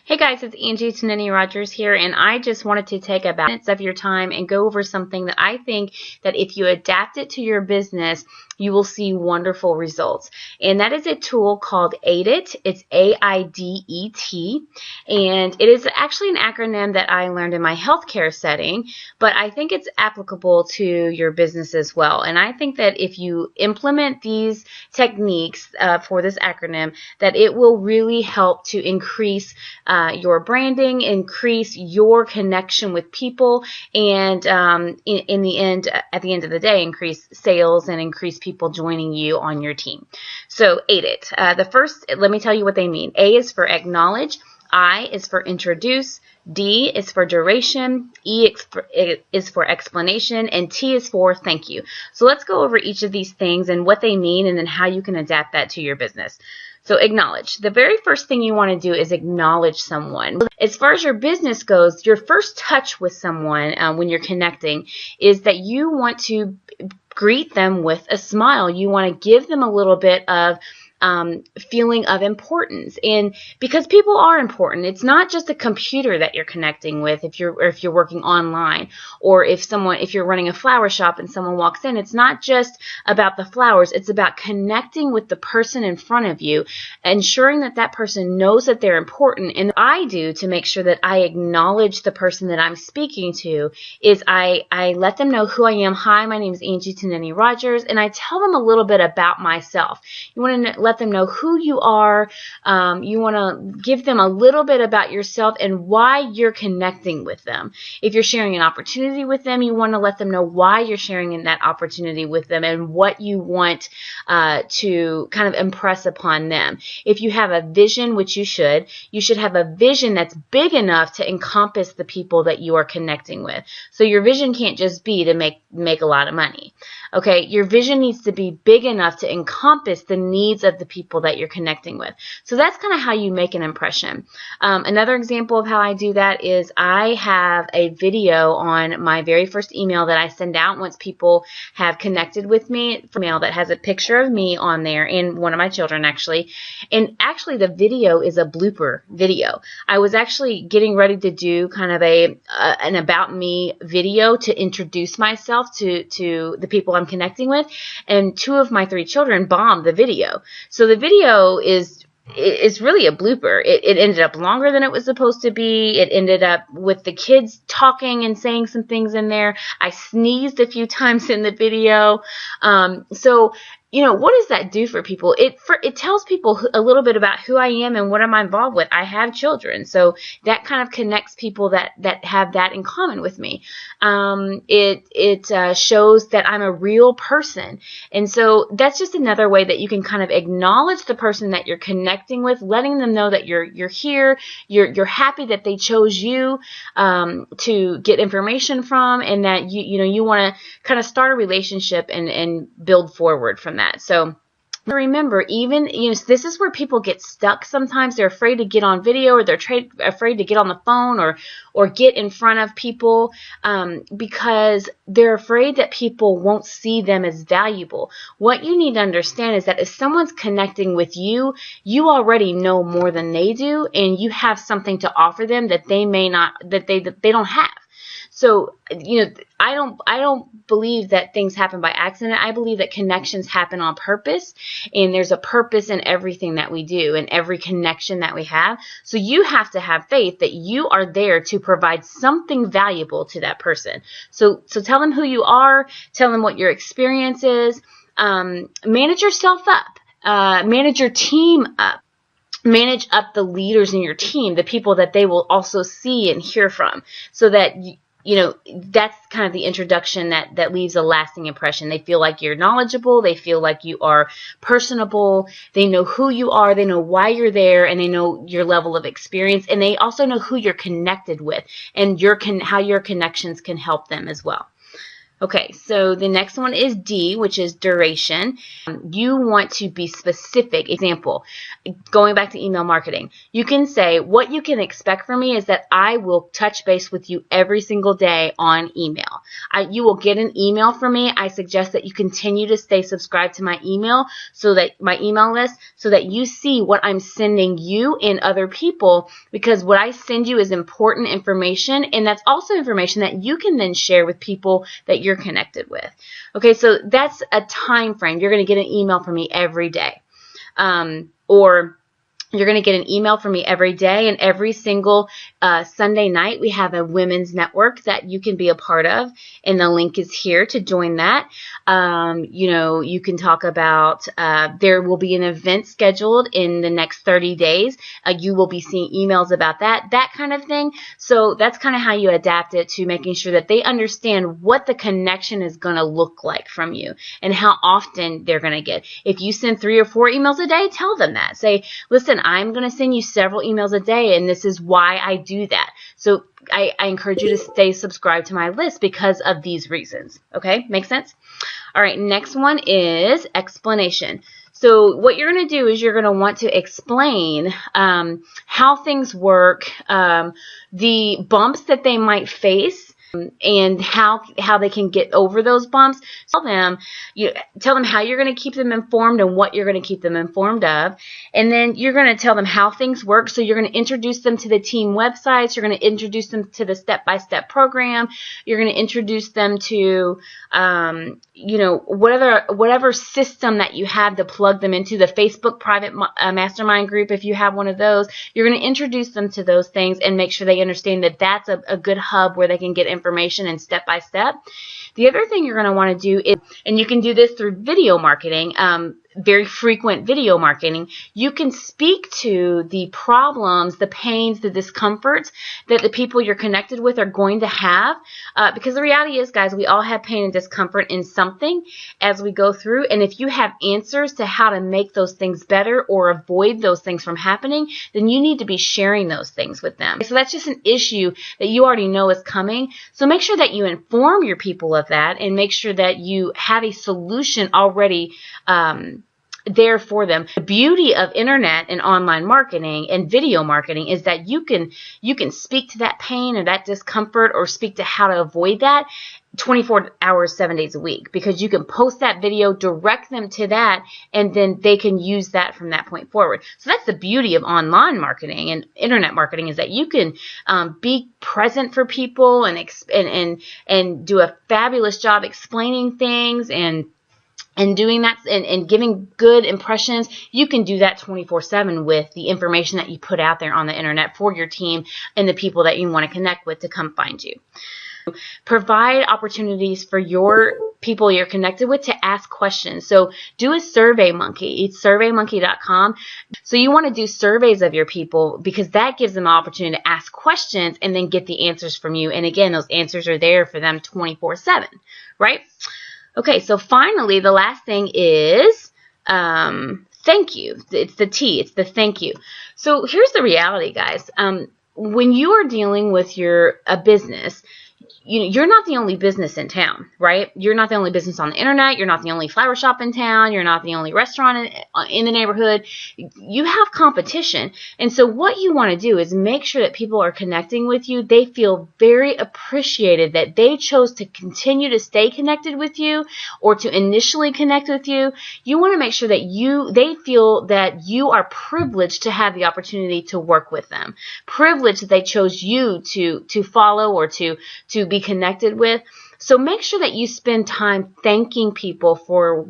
Hey guys, it's Angie Tonini-Rogers here, and I just wanted to take about minutes of your time and go over something that I think that if you adapt it to your business, you will see wonderful results. And that is a tool called AIDET. It's AIDET, and it is actually an acronym that I learned in my healthcare setting, but I think it's applicable to your business as well. And I think that if you implement these techniques for this acronym, that it will really help to increase your branding, increase your connection with people, and at the end of the day, increase sales and increase people joining you on your team. So AIDET. The first, let me tell you what they mean. A is for acknowledge. I is for introduce. D is for duration. E is for explanation. And T is for thank you. So let's go over each of these things and what they mean and then how you can adapt that to your business. So acknowledge. The very first thing you want to do is acknowledge someone. As far as your business goes, your first touch with someone when you're connecting is that you want to greet them with a smile. You want to give them a little bit of feeling of importance, and because people are important, it's not just a computer that you're connecting with. If you're working online, or if you're running a flower shop and someone walks in, it's not just about the flowers. It's about connecting with the person in front of you, ensuring that that person knows that they're important. And what I do to make sure that I acknowledge the person that I'm speaking to is I let them know who I am. Hi, my name is Angie Tonini-Rogers, and I tell them a little bit about myself. You want to let them know who you are. You want to give them a little bit about yourself and why you're connecting with them. If you're sharing an opportunity with them, you want to let them know why you're sharing in that opportunity with them and what you want to kind of impress upon them. If you have a vision, which you should have a vision that's big enough to encompass the people that you are connecting with. So your vision can't just be to make a lot of money. Okay, your vision needs to be big enough to encompass the needs of the people that you're connecting with. So that's kind of how you make an impression. Another example of how I do that is I have a video on my very first email that I send out once people have connected with me, email that has a picture of me on there and one of my children actually. And actually the video is a blooper video. I was actually getting ready to do kind of an about me video to introduce myself to the people I'm connecting with, and 2 of my 3 children bombed the video. So the video is really a blooper. It ended up longer than it was supposed to be. It ended up with the kids talking and saying some things in there. I sneezed a few times in the video. So you know, what does that do for people? It tells people a little bit about who I am and what am I involved with. I have children, so that kind of connects people that have that in common with me. It shows that I'm a real person, and so that's just another way that you can kind of acknowledge the person that you're connecting with, letting them know that you're here, you're happy that they chose you to get information from, and that you want to kind of start a relationship and build forward from that. So remember, even this is where people get stuck sometimes. They're afraid to get on video, or they're afraid to get on the phone or get in front of people because they're afraid that people won't see them as valuable. What you need to understand is that if someone's connecting with you, you already know more than they do, and you have something to offer them that they may not, that they don't have. So, I don't believe that things happen by accident. I believe that connections happen on purpose, and there's a purpose in everything that we do and every connection that we have. So you have to have faith that you are there to provide something valuable to that person. So tell them who you are, tell them what your experience is, manage yourself up, manage your team up. Manage up the leaders in your team, the people that they will also see and hear from, so that that's kind of the introduction that leaves a lasting impression. They feel like you're knowledgeable. They feel like you are personable. They know who you are. They know why you're there, and they know your level of experience, and they also know who you're connected with and how your connections can help them as well. Okay, so the next one is D, which is duration. You want to be specific. Example, going back to email marketing, you can say, what you can expect from me is that I will touch base with you every single day on email. You will get an email from me. I suggest that you continue to stay subscribed to my email, so that my email list, so that you see what I'm sending you and other people, because what I send you is important information, and that's also information that you can then share with people that you're connected with. Okay, so that's a time frame. You're going to get an email from me every day. Or you're going to get an email from me every day, and every single Sunday night we have a women's network that you can be a part of, and the link is here to join that. You can talk about, there will be an event scheduled in the next 30 days. You will be seeing emails about that kind of thing. So that's kind of how you adapt it to making sure that they understand what the connection is going to look like from you and how often they're going to get. If you send 3 or 4 emails a day, tell them that. Say, listen, I'm going to send you several emails a day, and this is why I do that. So I encourage you to stay subscribed to my list because of these reasons. Okay, make sense? All right, next one is explanation. So what you're going to do is you're going to want to explain how things work, the bumps that they might face, and how they can get over those bumps. Tell them how you're going to keep them informed and what you're going to keep them informed of. And then you're going to tell them how things work. So you're going to introduce them to the team websites. You're going to introduce them to the step-by-step program. You're going to introduce them to whatever system that you have to plug them into, the Facebook private mastermind group, if you have one of those. You're going to introduce them to those things and make sure they understand that that's a good hub where they can get information and step-by-step. The other thing you're going to want to do is, and you can do this through video marketing, very frequent video marketing, you can speak to the problems, the pains, the discomforts that the people you're connected with are going to have. Because the reality is, guys, we all have pain and discomfort in something as we go through. And if you have answers to how to make those things better or avoid those things from happening, then you need to be sharing those things with them. So that's just an issue that you already know is coming. So make sure that you inform your people of that, and make sure that you have a solution already there for them. The beauty of internet and online marketing and video marketing is that you can speak to that pain or that discomfort, or speak to how to avoid that 24 hours, 7 days a week, because you can post that video, direct them to that, and then they can use that from that point forward. So that's the beauty of online marketing and internet marketing, is that you can be present for people and do a fabulous job explaining things and doing that and giving good impressions. You can do that 24/7 with the information that you put out there on the internet for your team and the people that you want to connect with to come find you. Provide opportunities for your people you're connected with to ask questions. So do a survey monkey. It's surveymonkey.com. So you want to do surveys of your people, because that gives them an opportunity to ask questions and then get the answers from you. And again, those answers are there for them 24/7, right? Okay, so finally, the last thing is thank you. It's the T. It's the thank you. So here's the reality, guys. When you are dealing with a business, you're not the only business in town, right? You're not the only business on the internet. You're not the only flower shop in town. You're not the only restaurant in the neighborhood. You have competition. And so what you want to do is make sure that people are connecting with you. They feel very appreciated that they chose to continue to stay connected with you, or to initially connect with you. You want to make sure that they feel that you are privileged to have the opportunity to work with them. Privileged that they chose you to follow or to be connected with. So make sure that you spend time thanking people for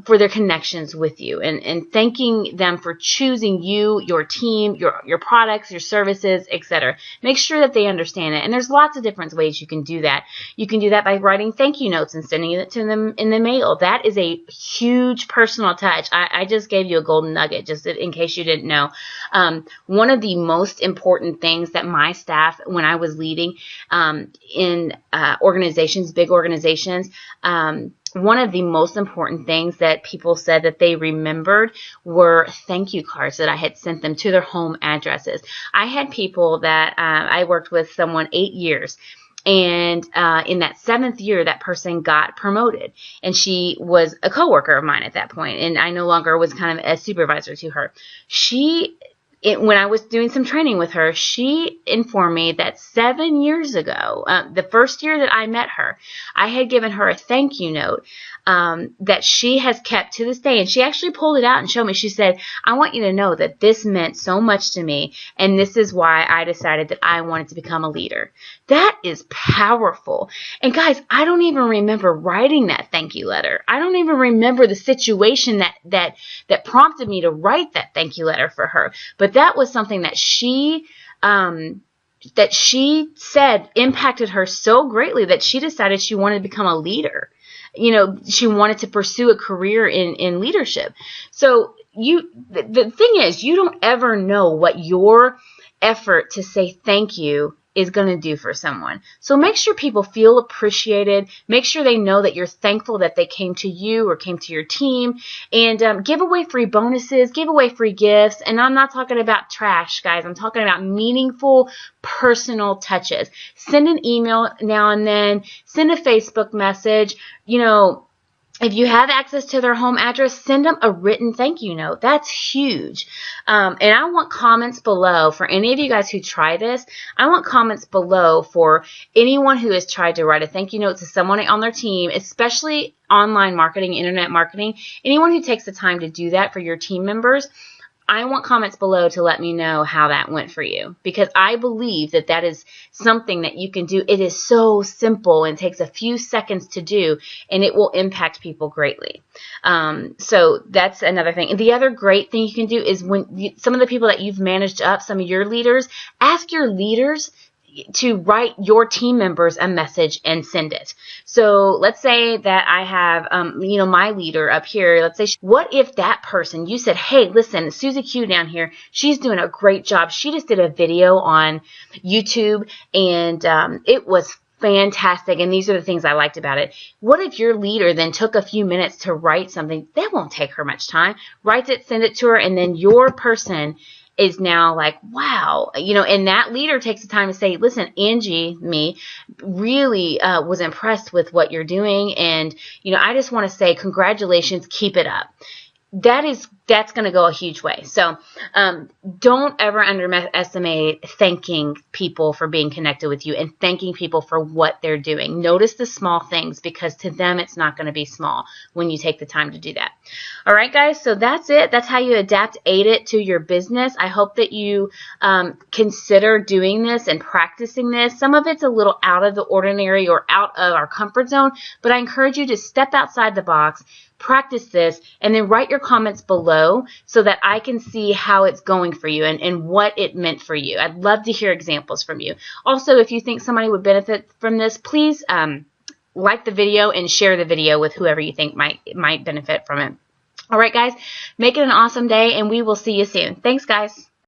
for their connections with you, and thanking them for choosing you, your team, your products, your services, etc. Make sure that they understand it. And there's lots of different ways you can do that. You can do that by writing thank you notes and sending it to them in the mail. That is a huge personal touch. I just gave you a golden nugget, just in case you didn't know. One of the most important things that my staff, when I was leading in organizations, big organizations, one of the most important things that people said that they remembered were thank you cards that I had sent them to their home addresses. I had people that I worked with someone 8 years, And in that 7th year, that person got promoted, and she was a coworker of mine at that point, and I no longer was kind of a supervisor to her. When I was doing some training with her, she informed me that 7 years ago, the first year that I met her, I had given her a thank you note that she has kept to this day. And she actually pulled it out and showed me. She said, I want you to know that this meant so much to me, and this is why I decided that I wanted to become a leader. That is powerful. And guys, I don't even remember writing that thank you letter. I don't even remember the situation that prompted me to write that thank you letter for her. But that was something that she said impacted her so greatly that she decided she wanted to become a leader. She wanted to pursue a career in leadership. So the thing is, you don't ever know what your effort to say thank you is going to do for someone. So make sure people feel appreciated. Make sure they know that you're thankful that they came to you or came to your team. And give away free bonuses, give away free gifts. And I'm not talking about trash, guys. I'm talking about meaningful, personal touches. Send an email now and then. Send a Facebook message. If you have access to their home address, send them a written thank you note. That's huge. And I want comments below for any of you guys who try this. I want comments below for anyone who has tried to write a thank you note to someone on their team, especially online marketing, internet marketing. Anyone who takes the time to do that for your team members, I want comments below to let me know how that went for you, because I believe that that is something that you can do. It is so simple and takes a few seconds to do, and it will impact people greatly. So that's another thing. And the other great thing you can do is when some of the people that you've managed up, some of your leaders, ask your leaders to write your team members a message and send it. So let's say that I have, my leader up here. Let's say, what if that person, you said, hey, listen, Susie Q down here, she's doing a great job. She just did a video on YouTube, and it was fantastic, and these are the things I liked about it. What if your leader then took a few minutes to write something? That won't take her much time. Writes it, send it to her, and then your person is now like, wow, and that leader takes the time to say, listen, Angie, me, really was impressed with what you're doing, and, I just want to say congratulations, keep it up. That's going to go a huge way. So don't ever underestimate thanking people for being connected with you and thanking people for what they're doing. Notice the small things, because to them it's not going to be small when you take the time to do that. All right, guys, so that's it. That's how you adapt AIDET to your business. I hope that you consider doing this and practicing this. Some of it's a little out of the ordinary or out of our comfort zone, but I encourage you to step outside the box, practice this, and then write your comments below so that I can see how it's going for you and what it meant for you. I'd love to hear examples from you. Also, if you think somebody would benefit from this, please like the video and share the video with whoever you think might benefit from it. All right, guys, make it an awesome day, and we will see you soon. Thanks, guys.